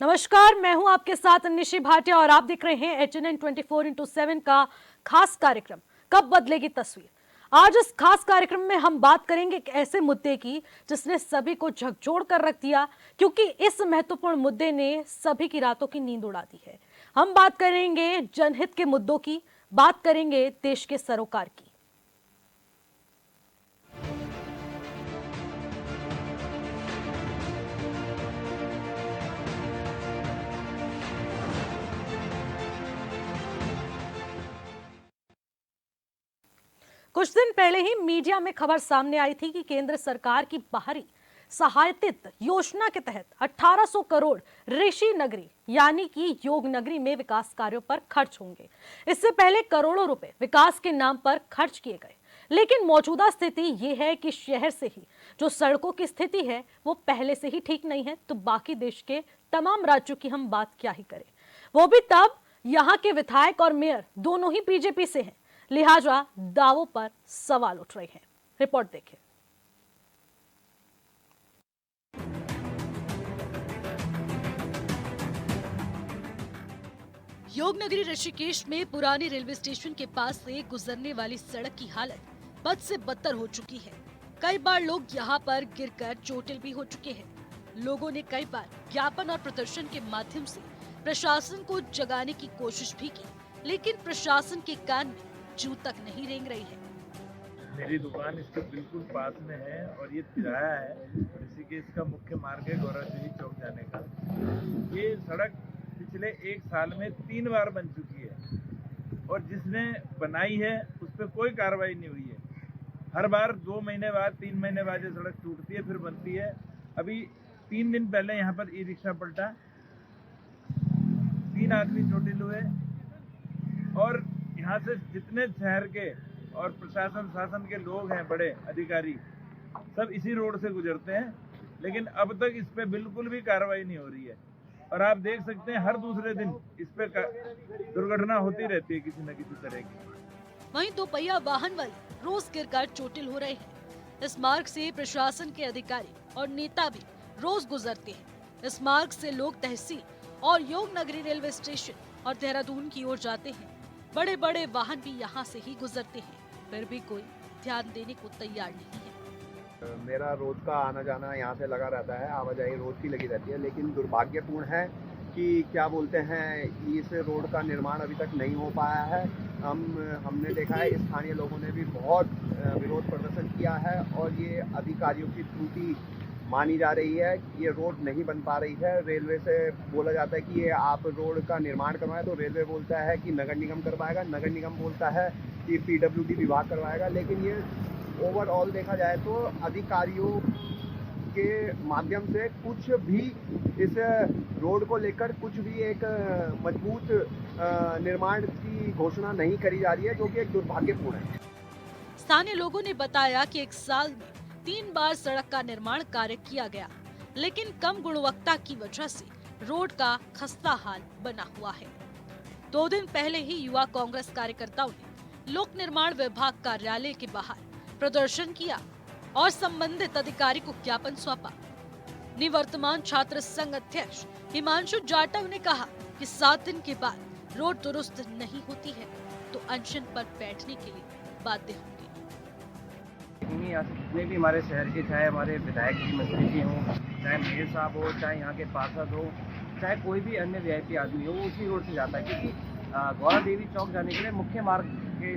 नमस्कार, मैं हूं आपके साथ निशी भाटिया और आप देख रहे हैं HNN 24x7 का खास कार्यक्रम कब बदलेगी तस्वीर। आज इस खास कार्यक्रम में हम बात करेंगे एक ऐसे मुद्दे की जिसने सभी को झकझोर कर रख दिया, क्योंकि इस महत्वपूर्ण मुद्दे ने सभी की रातों की नींद उड़ा दी है। हम बात करेंगे जनहित के मुद्दों की, बात करेंगे देश के सरोकार की। कुछ दिन पहले ही मीडिया में खबर सामने आई थी कि केंद्र सरकार की बाहरी सहायतित योजना के तहत 1800 करोड़ ऋषि नगरी यानी कि योग नगरी में विकास कार्यों पर खर्च होंगे। इससे पहले करोड़ों रुपए विकास के नाम पर खर्च किए गए, लेकिन मौजूदा स्थिति ये है कि शहर से ही जो सड़कों की स्थिति है वो पहले से ही ठीक नहीं है, तो बाकी देश के तमाम राज्यों की हम बात क्या ही करें। वो भी तब यहाँ के विधायक और मेयर दोनों ही बीजेपी से हैं, लिहाजा दावों पर सवाल उठ रहे हैं। रिपोर्ट देखें। योग नगरी ऋषिकेश में पुराने रेलवे स्टेशन के पास से गुजरने वाली सड़क की हालत बद से बदतर हो चुकी है। कई बार लोग यहाँ पर गिरकर चोटिल भी हो चुके हैं। लोगों ने कई बार ज्ञापन और प्रदर्शन के माध्यम से प्रशासन को जगाने की कोशिश भी की, लेकिन प्रशासन के कान में जू तक नहीं रेंग रही है। मेरी दुकान इसके बिल्कुल पास में है और ये तिराया है। ऋषिकेश का मुख्य मार्ग है गौरव देवी चौक जाने का। ये सड़क पिछले 1 साल में 3 बार बन चुकी है और जिसने बनाई है उस पर कोई कार्रवाई नहीं हुई है। हर बार 2 महीने बाद 3 महीने बाद ये सड़क टूटती है, फिर बनती है। अभी 3 दिन पहले यहाँ पर ई रिक्शा पलटा, 3 आदमी चोटिल हुए और यहाँ से जितने शहर के और प्रशासन शासन के लोग हैं, बड़े अधिकारी, सब इसी रोड से गुजरते हैं, लेकिन अब तक इस पे बिल्कुल भी कार्रवाई नहीं हो रही है। और आप देख सकते हैं हर दूसरे दिन इस पे दुर्घटना होती रहती है किसी न किसी तरह की। वहीं 2 पहिया वाहन वाले रोज गिरकर चोटिल हो रहे हैं। इस मार्ग से प्रशासन के अधिकारी और नेता भी रोज गुजरते हैं। इस मार्ग से लोग तहसील और योग नगरी रेलवे स्टेशन और देहरादून की ओर जाते हैं। बड़े बड़े वाहन भी यहाँ से ही गुजरते हैं, फिर भी कोई ध्यान देने को तैयार नहीं है। मेरा रोज का आना जाना यहाँ से लगा रहता है, आवाजाही रोज की लगी रहती है, लेकिन दुर्भाग्यपूर्ण है कि क्या बोलते हैं, इस रोड का निर्माण अभी तक नहीं हो पाया है। हमने देखा है स्थानीय लोगों ने भी बहुत विरोध प्रदर्शन किया है और ये अधिकारियों की त्रुटि मानी जा रही है। ये रोड नहीं बन पा रही है। रेलवे से बोला जाता है कि ये आप रोड का निर्माण करवाएं, तो रेलवे बोलता है कि नगर निगम करवाएगा, नगर निगम बोलता है कि PWD विभाग करवाएगा। लेकिन ये ओवरऑल देखा जाए तो अधिकारियों के माध्यम से कुछ भी इस रोड को लेकर कुछ भी एक मजबूत निर्माण की घोषणा नहीं करी जा रही है, जो कि एक दुर्भाग्यपूर्ण है। स्थानीय लोगों ने बताया कि 1 साल में 3 बार सड़क का निर्माण कार्य किया गया, लेकिन कम गुणवत्ता की वजह से रोड का खस्ता हाल बना हुआ है। 2 दिन पहले ही युवा कांग्रेस कार्यकर्ताओं ने लोक निर्माण विभाग कार्यालय के बाहर प्रदर्शन किया और संबंधित अधिकारी को ज्ञापन सौंपा। निवर्तमान छात्र संघ अध्यक्ष हिमांशु जाटव ने कहा कि 7 दिन के बाद रोड दुरुस्त नहीं होती है तो अनशन पर बैठने के लिए बाध्य होंगे। यहाँ से जितने भी हमारे शहर के, चाहे हमारे विधायक जी, मंत्री जी हों, चाहे मेयर साहब हो, चाहे यहाँ के पार्षद हो, चाहे कोई भी अन्य VIP आदमी हो, वो उसी रोड से जाता है, क्योंकि गौरव देवी चौक जाने के लिए मुख्य मार्ग के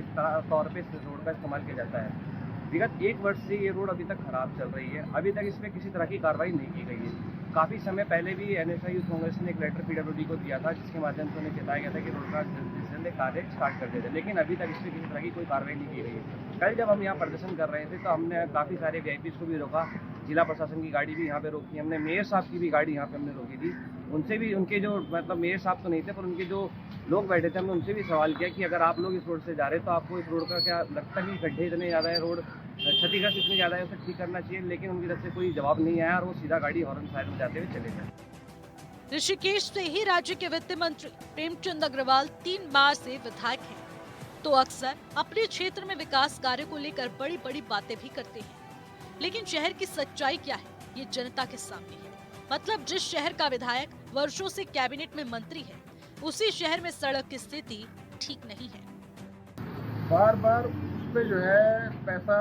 तौर पे इस रोड का इस्तेमाल किया जाता है। विगत 1 वर्ष से ये रोड अभी तक खराब चल रही है। अभी तक इसमें किसी तरह की कार्रवाई नहीं की गई है। काफ़ी समय पहले भी NSI यूथ कांग्रेस ने एक लेटर PWD को दिया था, जिसके माध्यम से उन्हें चेताया गया था कि रोड का जल्द कार्य स्टार्ट कर दिया जाए, लेकिन अभी तक इसमें किसी तरह की कोई कार्रवाई नहीं की गई है। कल जब हम यहाँ प्रदर्शन कर रहे थे तो हमने काफ़ी सारे VIPs को भी रोका, जिला प्रशासन की गाड़ी भी यहाँ पे रोकी हमने, मेयर साहब की भी गाड़ी यहाँ पे हमने रोकी थी। उनसे भी, उनके जो मतलब मेयर साहब तो नहीं थे पर उनके जो लोग बैठे थे, हमने उनसे भी सवाल किया कि अगर आप लोग इस रोड से जा रहे हैं तो आपको इस रोड का क्या लगता है कि गड्ढे इतने ज़्यादा है, रोड क्षतिग्रस्त इतनी ज़्यादा है, उसे ठीक करना चाहिए, लेकिन उनकी तरफ से कोई जवाब नहीं आया और वो सीधा गाड़ी हॉर्न साइड में जाते हुए चले गए। ऋषिकेश से ही राज्य के वित्त मंत्री प्रेमचंद अग्रवाल 3 बार से विधायक हैं, तो अक्सर अपने क्षेत्र में विकास कार्य को लेकर बड़ी बड़ी बातें भी करते हैं, लेकिन शहर की सच्चाई क्या है ये जनता के सामने है। मतलब जिस शहर का विधायक वर्षों से कैबिनेट में मंत्री है, उसी शहर में सड़क की स्थिति ठीक नहीं है। बार बार उस पे जो है पैसा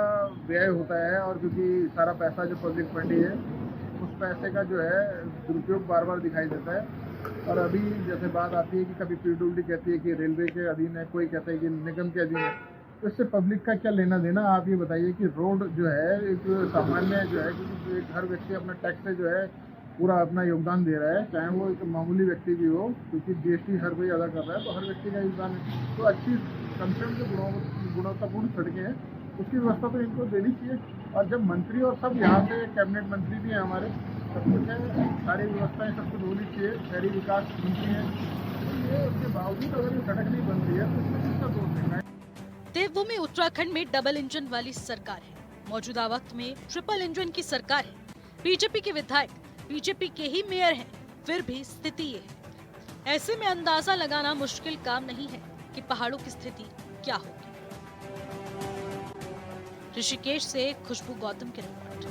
व्यय होता है, और क्योंकि सारा पैसा जो पब्लिक फंडी है उस पैसे का जो है दुरुपयोग बार बार दिखाई देता है। और अभी जैसे बात आती है कि कभी पीडब्ल्यूडी कहती है कि रेलवे के अधीन है, कोई कहता है कि निगम के अधीन है, तो इससे पब्लिक का क्या लेना देना। आप ये बताइए कि रोड जो है एक सामान्य जो है, क्योंकि हर व्यक्ति अपना टैक्स से जो है पूरा अपना योगदान दे रहा है, चाहे वो एक मामूली व्यक्ति भी हो, क्योंकि जीएसटी हर कोई अदा कर रहा है, तो हर व्यक्ति का योगदान है। तो अच्छी कम से कम जो गुणवत्तापूर्ण सड़कें हैं उसकी व्यवस्था तो इनको देनी चाहिए। और जब मंत्री और सब यहाँ से कैबिनेट मंत्री भी हैं हमारे, सब कुछ है, सारी व्यवस्थाएं सब कुछ होनी चाहिए, शहरी विकास मंत्री हैं, तो ये उसके बावजूद अगर ये सड़क नहीं बन रही है तो इसमें किसका दोष देना है। देवभूमि उत्तराखंड में डबल इंजन वाली सरकार है, मौजूदा वक्त में ट्रिपल इंजन की सरकार है। बीजेपी के विधायक बीजेपी के ही मेयर हैं, फिर भी स्थिति ये है। ऐसे में अंदाजा लगाना मुश्किल काम नहीं है कि पहाड़ों की स्थिति क्या होगी। ऋषिकेश से खुशबू गौतम की रिपोर्ट।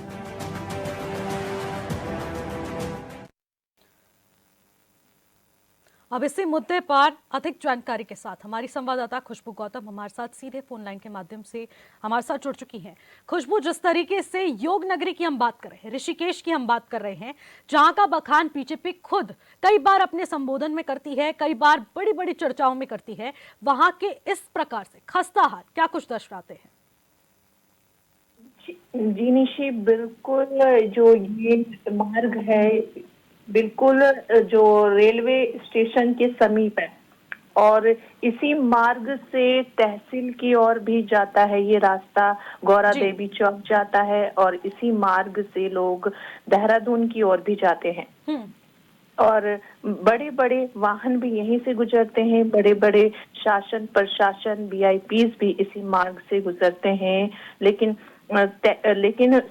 अब इसी मुद्दे पर अधिक जानकारी के साथ हमारी संवाददाता खुशबू गौतम हमारे साथ सीधे फोन लाइन के माध्यम से हमारे साथ जुड़ चुकी हैं। खुशबू, जिस तरीके से योग नगरी की हम बात कर रहे हैं, ऋषिकेश की हम बात कर रहे हैं, जहां का बखान बीजेपी खुद कई बार अपने संबोधन में करती है, कई बार बड़ी बड़ी चर्चाओं में करती है, वहां के इस प्रकार से खस्ता हाल क्या कुछ दर्शाते हैं? जी निशी, बिल्कुल जो ये मार्ग है बिल्कुल जो रेलवे स्टेशन के समीप है, और इसी मार्ग से तहसील की ओर भी जाता है ये रास्ता, गौरा देवी चौक जाता है, और इसी मार्ग से लोग देहरादून की ओर भी जाते हैं। और बड़े बड़े वाहन भी यहीं से गुजरते हैं, बड़े बड़े शासन प्रशासन वीआईपीज भी इसी मार्ग से गुजरते हैं। लेकिन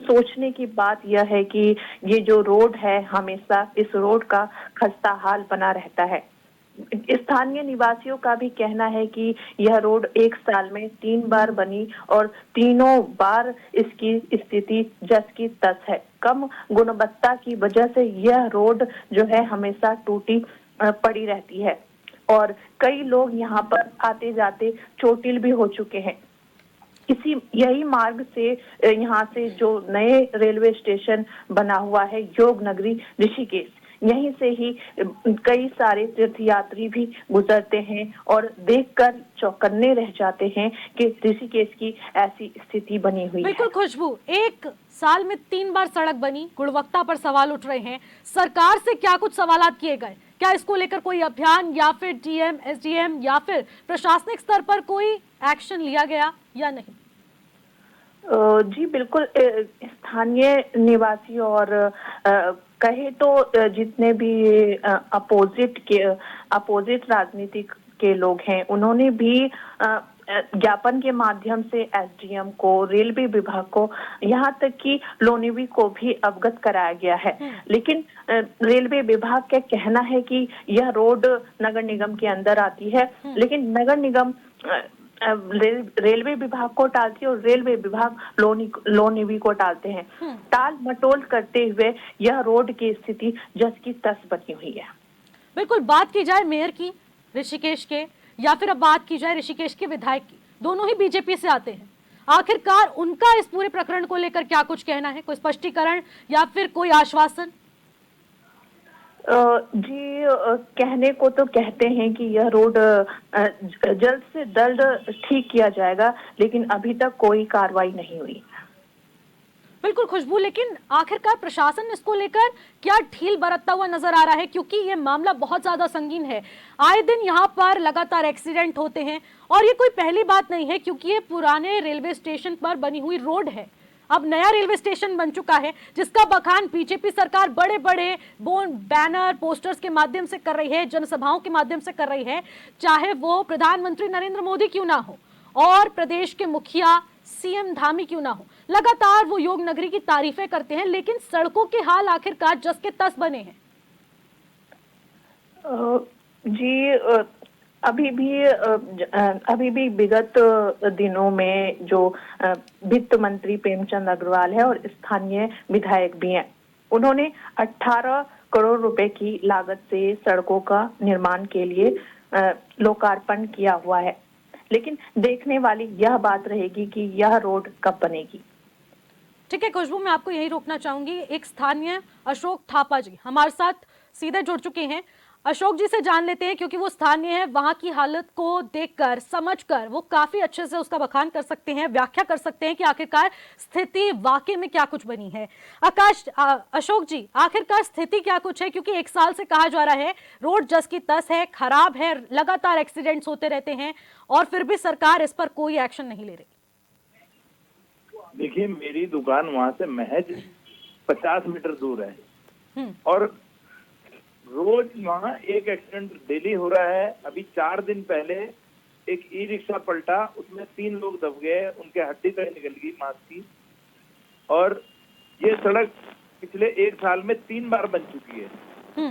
सोचने की बात यह है कि ये जो रोड है, हमेशा इस रोड का खस्ता हाल बना रहता है। स्थानीय निवासियों का भी कहना है कि यह रोड एक साल में 3 बार बनी, और तीनों बार इसकी स्थिति जस की तस है। कम गुणवत्ता की वजह से यह रोड जो है हमेशा टूटी पड़ी रहती है, और कई लोग यहाँ पर आते जाते चोटिल भी हो चुके हैं। यही मार्ग से यहाँ से जो नए रेलवे स्टेशन बना हुआ है योग नगरी ऋषिकेश, यहीं से ही कई सारे तीर्थयात्री भी गुजरते हैं और देखकर चौकन्ने रह जाते हैं कि ऋषिकेश की ऐसी स्थिति बनी हुई है। बिल्कुल खुशबू, एक साल में 3 बार सड़क बनी, गुणवत्ता पर सवाल उठ रहे हैं। सरकार से क्या कुछ सवालात किए गए? क्या इसको लेकर कोई अभियान या फिर डीएम, एसडीएम या फिर प्रशासनिक स्तर पर कोई एक्शन लिया गया या नहीं? जी बिल्कुल, स्थानीय निवासी और कहे तो जितने भी अपोजिट राजनीतिक के लोग हैं, उन्होंने भी ज्ञापन के माध्यम से एसडीएम को, रेलवे विभाग को, यहाँ तक कि लोनिवी को भी अवगत कराया गया है। लेकिन रेलवे विभाग का कहना है कि यह रोड नगर निगम के अंदर आती है, लेकिन नगर निगम रेलवे विभाग को टालती है और रेलवे विभाग लोनिवी को टालते हैं। टाल मटोल करते हुए यह रोड की स्थिति जस की तस बनी हुई है। बिल्कुल, बात की जाए मेयर की ऋषिकेश के, या फिर अब बात की जाए ऋषिकेश के विधायक की, दोनों ही बीजेपी से आते हैं। आखिरकार उनका इस पूरे प्रकरण को लेकर क्या कुछ कहना है? कोई स्पष्टीकरण या फिर कोई आश्वासन? जी, कहने को तो कहते हैं कि यह रोड जल्द से जल्द ठीक किया जाएगा, लेकिन अभी तक कोई कार्रवाई नहीं हुई। बिल्कुल खुशबू, लेकिन आखिरकार प्रशासन इसको लेकर क्या ढील बरतता हुआ नजर आ रहा है? क्योंकि ये मामला बहुत ज्यादा संगीन है। आए दिन यहाँ पर लगातार एक्सीडेंट होते हैं, और ये कोई पहली बात नहीं है, क्योंकि ये पुराने रेलवे स्टेशन पर बनी हुई रोड है। अब नया रेलवे स्टेशन बन चुका है, जिसका बखान बीजेपी सरकार बड़े बड़े बैनर, पोस्टर्स के माध्यम से कर रही है, जनसभाओं के माध्यम से कर रही है, चाहे वो प्रधानमंत्री नरेंद्र मोदी क्यों ना हो और प्रदेश के मुखिया सीएम धामी क्यों ना हो। लगातार वो योग नगरी की तारीफें करते हैं, लेकिन सड़कों के हाल आखिरकार जस के तस बने हैं। जी, अभी भी विगत दिनों में जो वित्त मंत्री प्रेमचंद अग्रवाल है और स्थानीय विधायक भी हैं, उन्होंने 18 करोड़ रुपए की लागत से सड़कों का निर्माण के लिए लोकार्पण किया हुआ है। लेकिन देखने वाली यह बात रहेगी कि यह रोड कब बनेगी। ठीक है खुशबू, मैं आपको यही रोकना चाहूंगी। एक स्थानीय अशोक थापा जी हमारे साथ सीधे जुड़ चुके हैं। अशोक जी से जान लेते हैं, क्योंकि वो स्थानीय है, वहां की हालत को देखकर समझकर वो काफी अच्छे से उसका बखान कर सकते हैं, व्याख्या कर सकते हैं कि आखिरकार स्थिति वाकई में क्या कुछ बनी है। अशोक जी, आखिरकार स्थिति क्या कुछ है? क्योंकि एक साल से कहा जा रहा है रोड जस की तस है, खराब है, लगातार एक्सीडेंट्स होते रहते हैं और फिर भी सरकार इस पर कोई एक्शन नहीं ले रही। देखिए, मेरी दुकान वहां से महज 50 मीटर दूर है और रोज वहाँ एक एक्सीडेंट डेली हो रहा है। अभी 4 दिन पहले एक ई रिक्शा पलटा, उसमें 3 लोग दब गए, उनके हड्डी तक निकल गई मांस की। और ये सड़क पिछले 1 साल में 3 बार बन चुकी है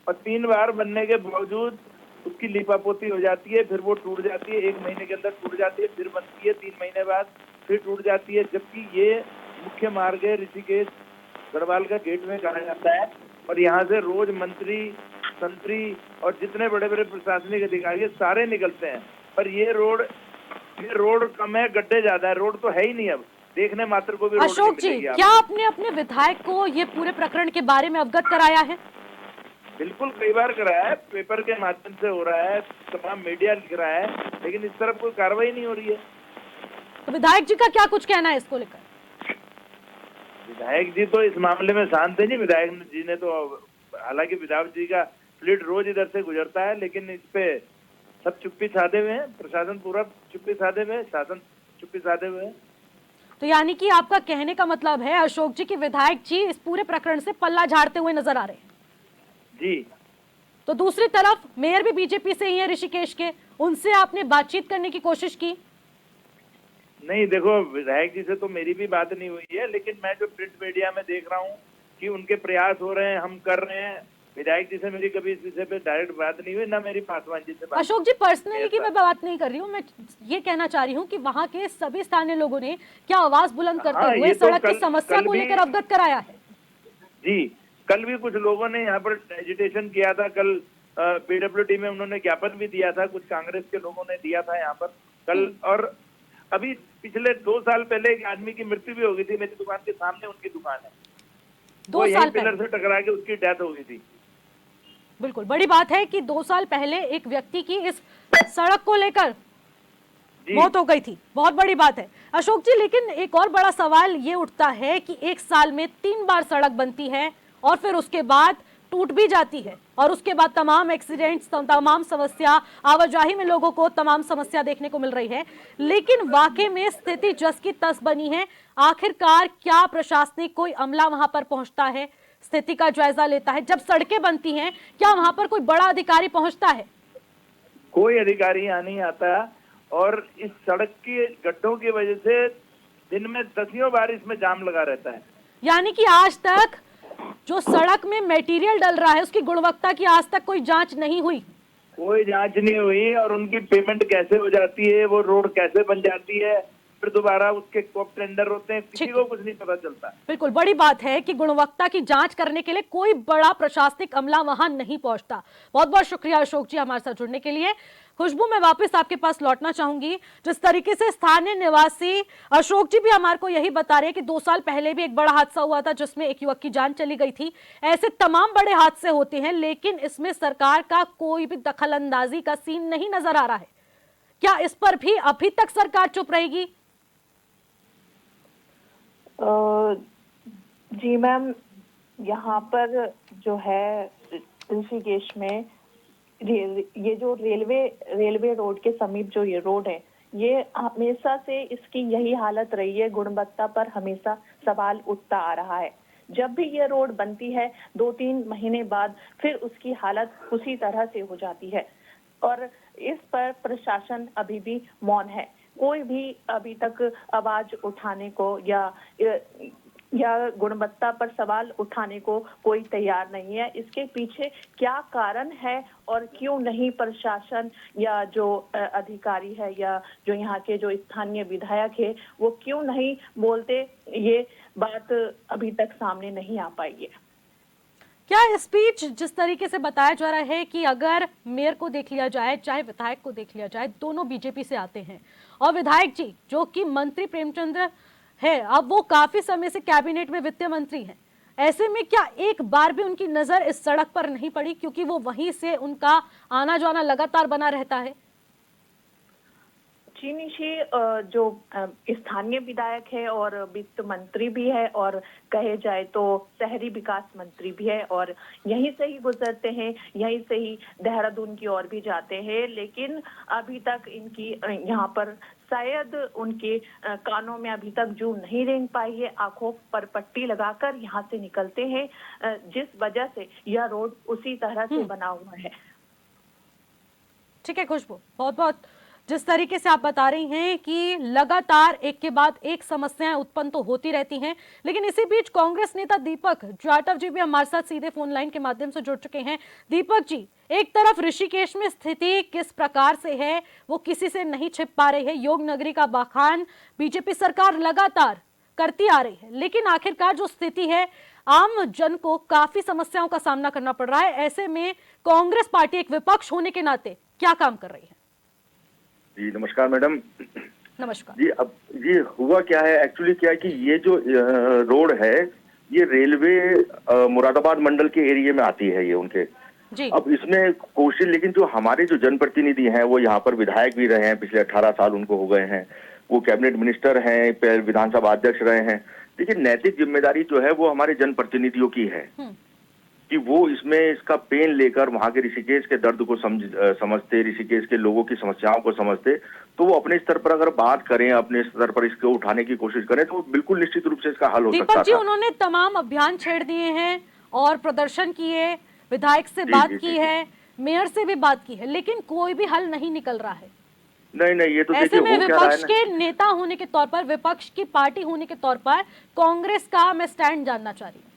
और 3 बार बनने के बावजूद उसकी लिपापोती हो जाती है, फिर वो टूट जाती है, 1 महीने के अंदर टूट जाती है, फिर बनती है 3 महीने बाद, फिर टूट जाती है। जबकि ये मुख्य मार्ग है, ऋषिकेश गढ़वाल का गेट में कहा जाता है और यहाँ से रोज मंत्री, संतरी और जितने बड़े बड़े प्रशासनिक अधिकारी सारे निकलते हैं। पर ये रोड कम है, गड्ढे ज्यादा है, रोड तो है ही नहीं। अब देखने मात्र को भी रोड अशोक जी, क्या आपने अपने विधायक को ये पूरे प्रकरण के बारे में अवगत कराया है? बिल्कुल, कई बार कराया है, पेपर के माध्यम से हो रहा है, तमाम मीडिया लिख रहा है, लेकिन इस तरफ कोई कार्रवाई नहीं हो रही है। तो विधायक जी का क्या कुछ कहना है इसको लेकर? विधायक जी तो इस मामले में शांत है जी। विधायक जी ने तो, हालांकि विधायक जी का फ्लीट रोज इधर से गुजरता है, लेकिन इस पे सब चुप्पी साधे हुए हैं, प्रशासन पूरा चुप्पी साधे हुए है, शासन चुप्पी साधे हुए है। तो यानी कि आपका कहने का मतलब है अशोक जी कि विधायक जी इस पूरे प्रकरण से पल्ला झाड़ते हुए नजर आ रहे हैं जी। तो दूसरी तरफ मेयर भी बीजेपी से ही है ऋषिकेश के, उनसे आपने बातचीत करने की कोशिश की? नहीं, देखो, विधायक जी से तो मेरी भी बात नहीं हुई है, लेकिन मैं जो प्रिंट मीडिया में देख रहा हूँ कि उनके प्रयास हो रहे हैं, हम कर रहे हैं। विधायक जी से मेरी कभी इस विषय पे डायरेक्ट बात नहीं हुई, ना मेरी पासवान जी से बात। अशोक जी, पर्सनली की मैं बात नहीं कर रही हूँ, मैं ये कहना चाह रही हूँ कि वहाँ के सभी स्थानीय लोगों ने क्या आवाज बुलंद करते हुए सड़क की समस्या को लेकर अवगत कराया है? जी, कल भी कुछ लोगों ने यहाँ पर एजिटेशन किया था। कल पीडब्ल्यूडी में उन्होंने ज्ञापन भी दिया था, कुछ कांग्रेस के लोगों ने दिया था यहाँ पर कल। और अभी पिछले 2 साल पहले एक आदमी की मृत्यु भी हो गई थी, मेरी दुकान के सामने उनकी दुकान है, 2 साल पिलर से टकरा के उसकी डेथ हो गई थी। बिल्कुल, बड़ी बात है कि 2 साल पहले एक व्यक्ति की इस सड़क को लेकर मौत हो गई थी, बहुत बड़ी बात है अशोक जी। लेकिन एक और बड़ा सवाल ये उठता है कि 1 साल में 3 बार सड़क बनती है और फिर उसके बाद टूट भी जाती है और उसके बाद तमाम एक्सीडेंट्स, तमाम समस्या, आवाजाही में लोगों को तमाम समस्या देखने को मिल रही है। लेकिन वाकई में स्थिति जस की तस बनी है। आखिरकार क्या प्रशासनिक कोई अमला वहां पर पहुंचता है, स्थिति का जायजा लेता है? जब सड़कें बनती हैं, क्या वहां पर कोई बड़ा अधिकारी पहुंचता है? कोई अधिकारी यहाँ नहीं आता और इस सड़क के गड्ढों की वजह से दिन में 10 बार इसमें जाम लगा रहता है। यानी कि आज तक जो सड़क में मटेरियल डल रहा है उसकी गुणवत्ता की आज तक कोई जांच नहीं हुई? कोई जांच नहीं हुई। और उनकी पेमेंट कैसे हो जाती है, वो रोड कैसे बन जाती है, फिर दोबारा उसके कब टेंडर होते हैं, किसी को कुछ नहीं पता चलता। बिल्कुल, बड़ी बात है कि गुणवत्ता की जांच करने के लिए कोई बड़ा प्रशासनिक अमला वहां नहीं पहुंचता। बहुत बहुत शुक्रिया अशोक जी हमारे साथ जुड़ने के लिए। खुशबू, मैं वापस आपके पास लौटना चाहूंगी। जिस तरीके से स्थानीय निवासी अशोक जी भी हमारे को यही बता रहे हैं कि 2 साल पहले भी एक बड़ा हादसा हुआ था जिसमें एक युवक की जान चली गई थी। ऐसे तमाम बड़े हादसे होते हैं, लेकिन इसमें सरकार का कोई भी दखलंदाजी का सीन नहीं नजर आ रहा है। क्या इस पर भी अभी तक सरकार चुप रहेगी? जी मैम, यहाँ पर जो है ऋषिकेश में ये जो रेलवे रोड के समीप जो ये रोड है, ये हमेशा से इसकी यही हालत रही है। गुणवत्ता पर हमेशा सवाल उठता आ रहा है। जब भी ये रोड बनती है 2-3 महीने बाद फिर उसकी हालत उसी तरह से हो जाती है और इस पर प्रशासन अभी भी मौन है। कोई भी अभी तक आवाज उठाने को या गुणवत्ता पर सवाल उठाने को कोई तैयार नहीं है। इसके पीछे क्या कारण है और क्यों नहीं प्रशासन या जो अधिकारी है या जो यहाँ के जो स्थानीय विधायक है वो क्यों नहीं बोलते, ये बात अभी तक सामने नहीं आ पाई है। क्या स्पीच जिस तरीके से बताया जा रहा है कि अगर मेयर को देख लिया जाए चाहे विधायक को देख लिया जाए, दोनों बीजेपी से आते हैं और विधायक जी जो कि मंत्री प्रेमचंद्र है, अब वो काफी समय से कैबिनेट में वित्त मंत्री हैं, ऐसे में क्या एक बार भी उनकी नजर इस सड़क पर नहीं पड़ी, क्योंकि वो वहीं से उनका आना जाना लगातार बना रहता है? जी निशी, जो स्थानीय विधायक है और वित्त मंत्री भी है और कहे जाए तो शहरी विकास मंत्री भी है और यहीं से ही गुजरते हैं, यहीं से ही देहरादून की ओर भी जाते हैं, लेकिन अभी तक इनकी यहाँ पर शायद उनके कानों में अभी तक जू नहीं रेंग पाई है। आंखों पर पट्टी लगाकर यहाँ से निकलते हैं, जिस वजह से यह रोड उसी तरह से बना हुआ है। ठीक है खुशबू, बहुत बहुत जिस तरीके से आप बता रही हैं कि लगातार एक के बाद एक समस्याएं उत्पन्न तो होती रहती हैं, लेकिन इसी बीच कांग्रेस नेता दीपक जाटव जी भी हमारे साथ सीधे फोन लाइन के माध्यम से जुड़ चुके हैं। दीपक जी, एक तरफ ऋषिकेश में स्थिति किस प्रकार से है वो किसी से नहीं छिप पा रही है, योग नगरी का बखान बीजेपी सरकार लगातार करती आ रही है, लेकिन आखिरकार जो स्थिति है आम जन को काफी समस्याओं का सामना करना पड़ रहा है। ऐसे में कांग्रेस पार्टी एक विपक्ष होने के नाते क्या काम कर रही है? जी नमस्कार मैडम। नमस्कार जी, अब ये हुआ क्या है, एक्चुअली क्या है कि ये जो रोड है ये रेलवे मुरादाबाद मंडल के एरिया में आती है ये उनके जी। अब इसमें कोशिश, लेकिन जो हमारे जो जनप्रतिनिधि हैं वो यहाँ पर विधायक भी रहे हैं, पिछले 18 साल उनको हो गए हैं, वो कैबिनेट मिनिस्टर हैं, विधानसभा अध्यक्ष रहे हैं, लेकिन नैतिक जिम्मेदारी जो है वो हमारे जनप्रतिनिधियों की है कि वो इसमें इसका पेन लेकर वहां के ऋषिकेश के दर्द को समझते, ऋषिकेश के लोगों की समस्याओं को समझते, तो वो अपने स्तर पर अगर बात करें, अपने स्तर पर इसको उठाने की कोशिश करें तो बिल्कुल निश्चित रूप से इसका हल हो सकता दीपक जी, था। उन्होंने तमाम अभियान छेड़ दिए हैं और प्रदर्शन किए, विधायक से बात की है, मेयर से भी बात की है, लेकिन कोई भी हल नहीं निकल रहा है। नहीं, ये तो ऐसे में विपक्ष के है नेता होने के तौर पर, विपक्ष की पार्टी होने के तौर पर कांग्रेस का मैं स्टैंड जानना चाह रही हूँ।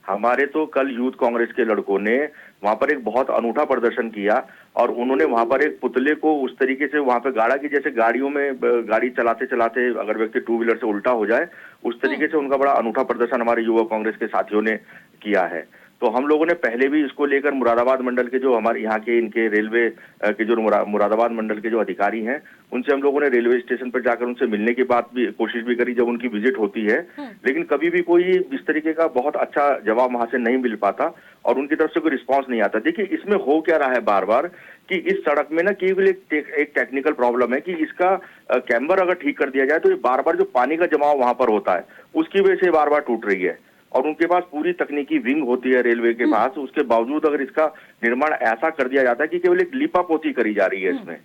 हमारे तो कल यूथ कांग्रेस के लड़कों ने वहां पर एक बहुत अनूठा प्रदर्शन किया और उन्होंने वहां पर एक पुतले को उस तरीके से वहां पर गाड़ा की, जैसे गाड़ियों में गाड़ी चलाते चलाते अगर व्यक्ति टू व्हीलर से उल्टा हो जाए, उस तरीके से उनका बड़ा अनूठा प्रदर्शन हमारे युवा कांग्रेस के साथियों ने किया है। तो हम लोगों ने पहले भी इसको लेकर मुरादाबाद मंडल के जो हमारे यहाँ के इनके रेलवे के जो मुरादाबाद मंडल के जो अधिकारी हैं उनसे हम लोगों ने रेलवे स्टेशन पर जाकर उनसे मिलने की कोशिश भी करी जब उनकी विजिट होती है, लेकिन कभी भी कोई इस तरीके का बहुत अच्छा जवाब वहां से नहीं मिल पाता और उनकी तरफ से कोई रिस्पांस नहीं आता। देखिए इसमें हो क्या रहा है बार बार कि इस सड़क में ना केवल एक टेक्निकल प्रॉब्लम है कि इसका कैम्बर अगर ठीक कर दिया जाए तो ये बार बार जो पानी का जमाव वहां पर होता है उसकी वजह से बार बार टूट रही है और उनके पास पूरी तकनीकी विंग होती है रेलवे के पास, उसके बावजूद अगर इसका निर्माण ऐसा कर दिया जाता है कि केवल एक लीपापोती करी जा रही है इसमें।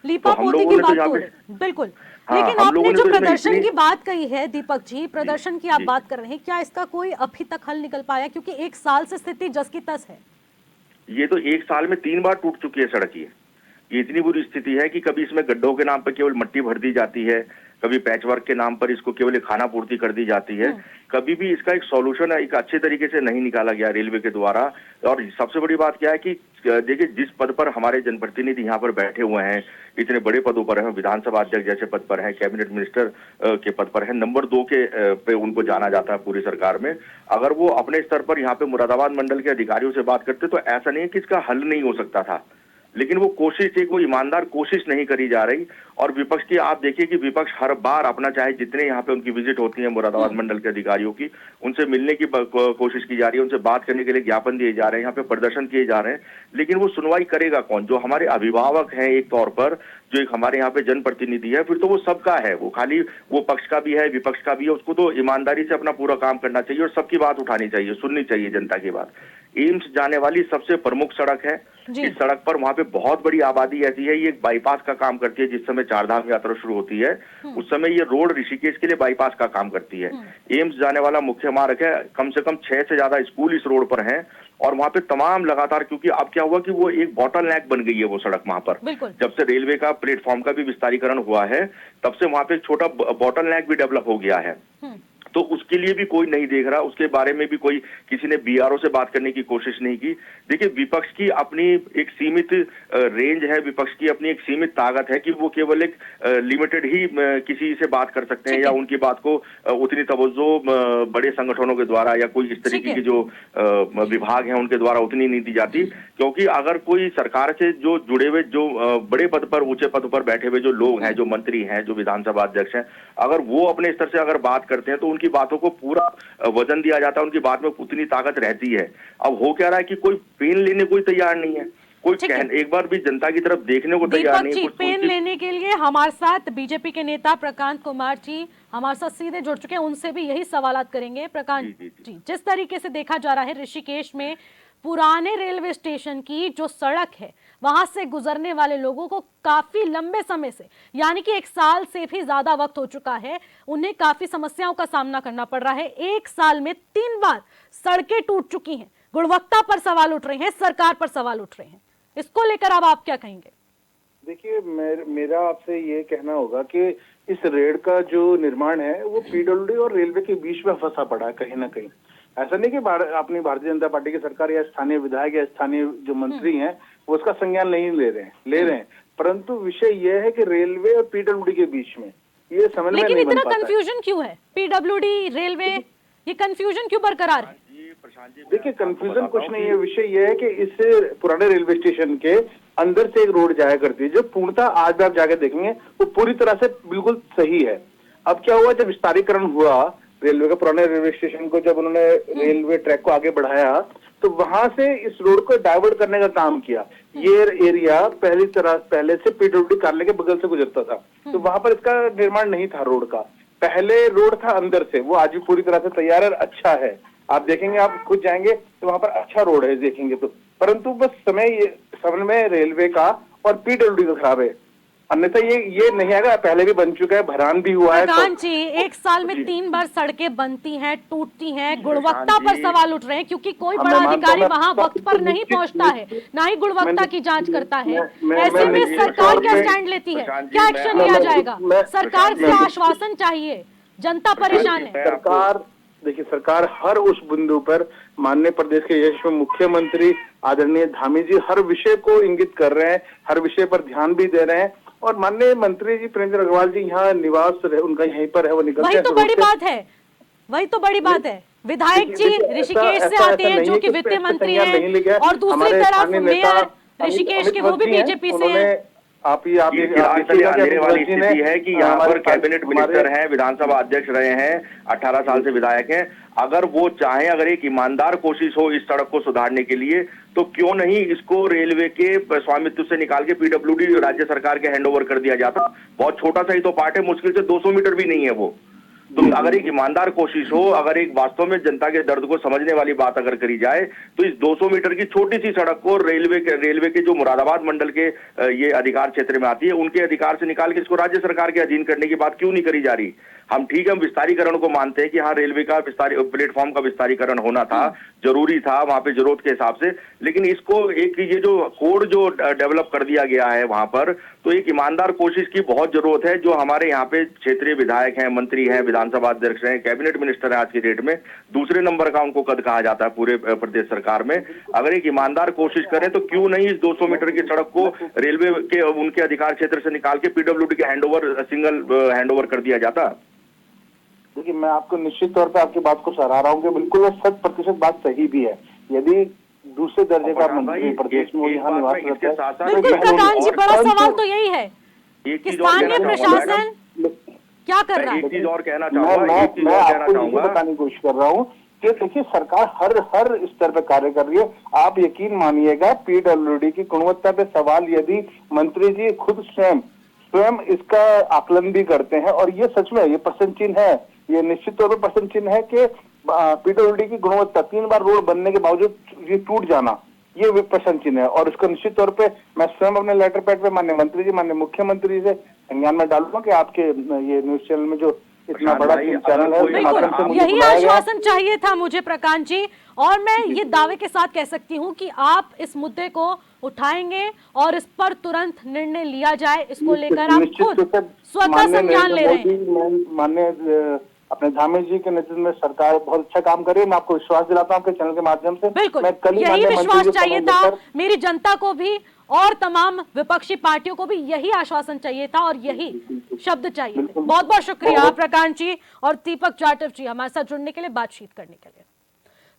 लीपापोती की बात हो रही है, बिल्कुल। लेकिन आपने जो प्रदर्शन की बात कही है दीपक जी, प्रदर्शन की आप बात कर रहे हैं, क्या इसका कोई अभी तक हल निकल पाया? क्योंकि एक साल से स्थिति जस की तस है। ये तो एक साल में 3 बार टूट चुकी है सड़क। ये इतनी बुरी स्थिति है कि कभी इसमें गड्ढों के नाम पर केवल मिट्टी भर दी जाती है, कभी पैचवर्क के नाम पर इसको केवल खाना पूर्ति कर दी जाती है, कभी भी इसका एक सॉल्यूशन एक अच्छे तरीके से नहीं निकाला गया रेलवे के द्वारा। और सबसे बड़ी बात क्या है कि देखिए जिस पद पर हमारे जनप्रतिनिधि यहाँ पर बैठे हुए हैं, इतने बड़े पदों पर हैं, विधानसभा अध्यक्ष जैसे पद पर हैं, कैबिनेट मिनिस्टर के पद पर हैं, नंबर 2 के पे उनको जाना जाता है पूरी सरकार में। अगर वो अपने स्तर पर यहाँ पे मुरादाबाद मंडल के अधिकारियों से बात करते तो ऐसा नहीं है कि इसका हल नहीं हो सकता था, लेकिन वो कोशिश एक वो ईमानदार कोशिश नहीं करी जा रही। और विपक्ष की आप देखिए कि विपक्ष हर बार अपना, चाहे जितने यहाँ पे उनकी विजिट होती है मुरादाबाद मंडल के अधिकारियों की, उनसे मिलने की कोशिश की जा रही है, उनसे बात करने के लिए ज्ञापन दिए जा रहे हैं, यहाँ पे प्रदर्शन किए जा रहे हैं, लेकिन वो सुनवाई करेगा कौन? जो हमारे अभिभावक हैं एक तौर पर, जो एक हमारे यहाँ पे जनप्रतिनिधि है, फिर तो वो सबका है, वो खाली वो पक्ष का भी है विपक्ष का भी है, उसको तो ईमानदारी से अपना पूरा काम करना चाहिए और सबकी बात उठानी चाहिए, सुननी चाहिए जनता की बात। एम्स जाने वाली सबसे प्रमुख सड़क है, इस सड़क पर वहां पे बहुत बड़ी आबादी ऐसी है, ये एक बाईपास का काम करती है। जिस समय चारधाम यात्रा शुरू होती है उस समय ये रोड ऋषिकेश के लिए बाईपास का काम करती है। एम्स जाने वाला मुख्य मार्ग है, कम से कम 6 से ज्यादा स्कूल इस रोड पर हैं और वहां पे तमाम लगातार, क्योंकि अब क्या हुआ कि वो एक बॉटल नेक बन गई है वो सड़क वहां पर, जब से रेलवे का प्लेटफॉर्म का भी विस्तारीकरण हुआ है तब से वहां पे एक छोटा बॉटल नेक भी डेवलप हो गया है। तो उसके लिए भी कोई नहीं देख रहा, उसके बारे में भी कोई किसी ने बीआरओ से बात करने की कोशिश नहीं की। देखिए, विपक्ष की अपनी एक सीमित रेंज है, विपक्ष की अपनी एक सीमित ताकत है कि वो केवल एक लिमिटेड ही किसी से बात कर सकते हैं, या उनकी बात को उतनी तवज्जो बड़े संगठनों के द्वारा या कोई इस तरीके के जो विभाग हैं उनके द्वारा उतनी नहीं दी जाती। क्योंकि अगर कोई सरकार से जो जुड़े हुए, जो बड़े पद पर, ऊंचे पद पर बैठे हुए जो लोग हैं, जो मंत्री हैं, जो विधानसभा अध्यक्ष हैं, अगर वो अपने स्तर से अगर बात करते हैं तो उनकी बातों को पूरा वजन दिया जाता है, उनकी बात में उतनी ताकत रहती है। अब हो क्या रहा है कि कोई पेन लेने कोई तैयार नहीं है, कोई एक बार भी जनता की तरफ देखने को तैयार नहीं है। पेन लेने के लिए हमारे साथ बीजेपी के नेता प्रकांत कुमार जी हमारे साथ सीधे जुड़ चुके हैं, उनसे भी यही सवालात करेंगे। प्रकांत जी, जिस तरीके से देखा जा रहा है ऋषिकेश में पुराने रेलवे स्टेशन की जो सड़क है, वहां से गुजरने वाले लोगों को काफी लंबे समय से, यानी कि 1 साल से भी ज्यादा वक्त हो चुका है, उन्हें काफी समस्याओं का सामना करना पड़ रहा है। 1 साल में 3 बार सड़कें टूट चुकी हैं, गुणवत्ता पर सवाल उठ रहे हैं, सरकार पर सवाल उठ रहे हैं। इसको लेकर अब आप क्या कहेंगे? देखिए, मेरा आपसे ये कहना होगा कि इस रेल का जो निर्माण है वो पीडब्ल्यूडी और रेलवे के बीच में फंसा पड़ा है कहीं ना कहीं। ऐसा नहीं कि अपनी भारतीय जनता पार्टी की सरकार या स्थानीय विधायक या स्थानीय जो मंत्री हैं वो उसका संज्ञान नहीं ले रहे हैं, परंतु विषय यह है कि रेलवे और पीडब्ल्यूडी के बीच में ये समन्वय नहीं बन पाता। लेकिन इतना कंफ्यूजन क्यों है? पीडब्ल्यूडी, रेलवे, ये कंफ्यूजन क्यों बरकरार है? देखिए, कंफ्यूजन कुछ नहीं है, विषय यह है कि इस पुराने रेलवे स्टेशन के अंदर से एक रोड जाया करती है जो पूर्णतः आज भी आप जाके देखेंगे वो पूरी तरह से बिल्कुल सही है। अब क्या हुआ, जब विस्तारीकरण हुआ रेलवे का, पुराने रेलवे स्टेशन को जब उन्होंने रेलवे ट्रैक को आगे बढ़ाया तो वहां से इस रोड को डाइवर्ट करने का काम किया। ये एरिया पहले से पीडब्ल्यूडी कार्यालय के बगल से गुजरता था, तो वहां पर इसका निर्माण नहीं था रोड का। पहले रोड था अंदर से, वो आज भी पूरी तरह से तैयार है, अच्छा है। आप देखेंगे, आप खुद जाएंगे तो वहां पर अच्छा रोड है देखेंगे तो, परंतु बस समन्वय रेलवे का और पीडब्ल्यूडी का खराब है, अन्यथा ये नहीं आएगा। पहले भी बन चुका है, भरान भी हुआ है। प्रकांत जी, 1 साल में 3 बार सड़कें बनती हैं, टूटती हैं, गुणवत्ता पर सवाल उठ रहे हैं क्योंकि कोई बड़ा अधिकारी वहां वक्त पर नहीं पहुंचता है, ना ही गुणवत्ता की जांच करता है। ऐसे में सरकार क्या स्टैंड लेती है? क्या एक्शन लिया जाएगा? सरकार से आश्वासन चाहिए, जनता परेशान है। सरकार हर उस बिंदु पर माननीय प्रदेश के यशस्वी मुख्यमंत्री आदरणीय धामी जी हर विषय को इंगित कर रहे हैं, हर विषय पर ध्यान भी दे रहे हैं, और माननीय मंत्री जी प्रियेंद्र अग्रवाल जी यहाँ निवास उनका यहीं पर है, वो निकलते हैं। वही तो बड़ी बात है। विधायक जी ऋषिकेश से आते हैं जो कि वित्त मंत्री हैं, और दूसरी तरफ मेयर ऋषिकेश के वो भी बीजेपी से हैं। अंधेरे वाली स्थिति है कि यहाँ पर कैबिनेट मिनिस्टर हैं, विधानसभा अध्यक्ष रहे हैं, 18 साल से विधायक हैं। अगर वो चाहें, अगर एक ईमानदार कोशिश हो इस सड़क को सुधारने के लिए, तो क्यों नहीं इसको रेलवे के स्वामित्व से निकाल के पीडब्ल्यूडी राज्य सरकार के हैंडओवर कर दिया जाता। बहुत छोटा सा ही तो पार्ट है, मुश्किल से 200 मीटर भी नहीं है वो। तो अगर एक ईमानदार कोशिश हो, अगर एक वास्तव में जनता के दर्द को समझने वाली बात अगर करी जाए, तो इस 200 मीटर की छोटी सी सड़क को रेलवे के जो मुरादाबाद मंडल के ये अधिकार क्षेत्र में आती है, उनके अधिकार से निकाल के इसको राज्य सरकार के अधीन करने की बात क्यों नहीं करी जा रही? हम ठीक है, हम विस्तारीकरण को मानते हैं कि हाँ, रेलवे का प्लेटफॉर्म का विस्तारीकरण होना था, जरूरी था वहां पे जरूरत के हिसाब से, लेकिन इसको एक ये जो कोड जो डेवलप कर दिया गया है वहां पर, तो एक ईमानदार कोशिश की बहुत जरूरत है। जो हमारे यहाँ पे क्षेत्रीय विधायक हैं, मंत्री हैं, विधानसभा अध्यक्ष हैं, कैबिनेट मिनिस्टर है आज की डेट में, दूसरे नंबर का उनको कद कहा जाता है पूरे प्रदेश सरकार में। अगर एक ईमानदार कोशिश करें तो क्यों नहीं इस 200 मीटर की सड़क को रेलवे के उनके अधिकार क्षेत्र से निकाल के पीडब्ल्यूडी के सिंगल हैंडओवर कर दिया जाता। देखिए, मैं आपको निश्चित तौर पे आपकी बात को सराह रहा हूँ कि बिल्कुल 100% बात सही भी है। यदि दूसरे दर्जे का मंत्री प्रदेश में यहाँ निवास करता है, बिल्कुल प्रकांत जी, बड़ा सवाल तो यही है कि स्थानीय प्रशासन क्या कर रहा है। एक चीज और कहना चाहूंगा, मैं आपको ये बताने की कोशिश कर रहा हूँ कि देखिए, सरकार हर स्तर पे कार्य कर रही है। आप यकीन मानिएगा, पीडब्ल्यूडी की गुणवत्ता पे सवाल यदि मंत्री जी खुद स्वयं इसका आकलन भी करते हैं, और ये सच में ये प्रश्न चिन्ह है, ये निश्चित तौर पर प्रश्न चिन्ह है कि पीडब्ल्यूडी की गुणवत्ता 3 बार रोड बनने के बावजूद ये टूट जाना, ये प्रश्न चिन्ह है। और इसको निश्चित तौर पे मैं स्वयं अपने लेटर पैड पे माननीय मंत्री जी, माननीय मुख्यमंत्री से संज्ञान में डालूंगा कि आपके ये न्यूज चैनल में जो इतना बड़ा चैनल है, यही आश्वासन चाहिए था मुझे प्रकांत जी। और मैं ये दावे के साथ कह सकती हूँ कि आप इस मुद्दे को उठाएंगे और इस पर तुरंत निर्णय लिया जाए, इसको लेकर आप खुद स्वतः संज्ञान ले रहे हैं। माननीय अपने धामी जी के नेतृत्व में सरकार बहुत अच्छा काम कर रही है। मैं आपको विश्वास दिलाता हूँ आपके चैनल के माध्यम से। बिल्कुल, मैं कल ही यही माननीय विश्वास मंत्री जी को चाहिए समय था देकर मेरी जनता को भी और तमाम विपक्षी पार्टियों को भी, यही आश्वासन चाहिए था और यही शब्द चाहिए थे। बिल्कुल। बहुत बहुत शुक्रिया बहुत- प्रकाश जी और दीपक जाटव जी हमारे साथ जुड़ने के लिए, बातचीत करने के लिए।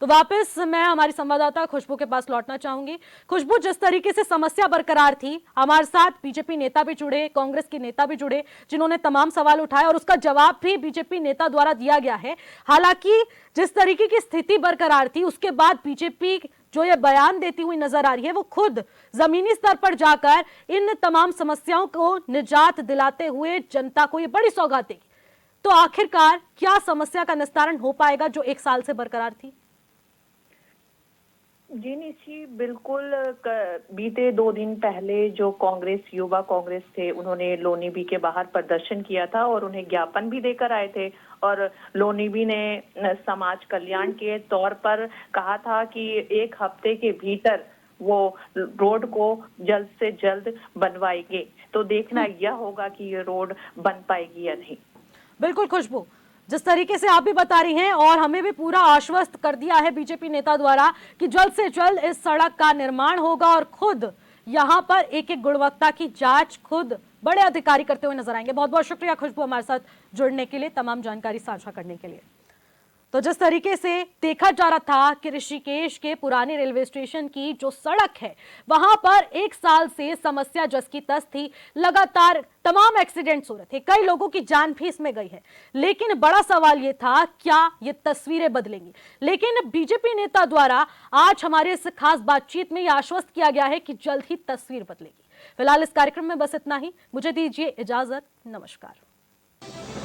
तो वापस मैं हमारी संवाददाता खुशबू के पास लौटना चाहूंगी। खुशबू, जिस तरीके से समस्या बरकरार थी, हमारे साथ बीजेपी नेता भी जुड़े, कांग्रेस के नेता भी जुड़े, जिन्होंने तमाम सवाल उठाए और उसका जवाब भी बीजेपी नेता द्वारा दिया गया है। हालांकि जिस तरीके की स्थिति बरकरार थी, उसके बाद बीजेपी जो ये बयान देती हुई नजर आ रही है, वो खुद जमीनी स्तर पर जाकर इन तमाम समस्याओं को निजात दिलाते हुए जनता को ये बड़ी सौगात देगी। तो आखिरकार क्या समस्या का निस्तारण हो पाएगा जो 1 साल से बरकरार थी? जी निशी, बिल्कुल। बीते 2 दिन पहले जो कांग्रेस, युवा कांग्रेस थे, उन्होंने लोनीबी के बाहर प्रदर्शन किया था और उन्हें ज्ञापन भी देकर आए थे। और लोनीबी ने समाज कल्याण के तौर पर कहा था कि 1 हफ्ते के भीतर वो रोड को जल्द से जल्द बनवाएंगे। तो देखना यह होगा कि ये रोड बन पाएगी या नहीं। बिल्कुल खुशबू, जिस तरीके से आप भी बता रही हैं और हमें भी पूरा आश्वस्त कर दिया है बीजेपी नेता द्वारा कि जल्द से जल्द इस सड़क का निर्माण होगा और खुद यहां पर एक एक गुणवत्ता की जांच खुद बड़े अधिकारी करते हुए नजर आएंगे। बहुत बहुत शुक्रिया खुशबू हमारे साथ जुड़ने के लिए, तमाम जानकारी साझा करने के लिए। तो जिस तरीके से देखा जा रहा था कि ऋषिकेश के पुराने रेलवे स्टेशन की जो सड़क है, वहां पर 1 साल से समस्या जस की तस थी, लगातार तमाम एक्सीडेंट्स हो रहे थे, कई लोगों की जान भी इसमें गई है। लेकिन बड़ा सवाल ये था, क्या ये तस्वीरें बदलेंगी? लेकिन बीजेपी नेता द्वारा आज हमारे इस खास बातचीत में यह आश्वस्त किया गया है कि जल्द ही तस्वीर बदलेगी। फिलहाल इस कार्यक्रम में बस इतना ही, मुझे दीजिए इजाजत, नमस्कार।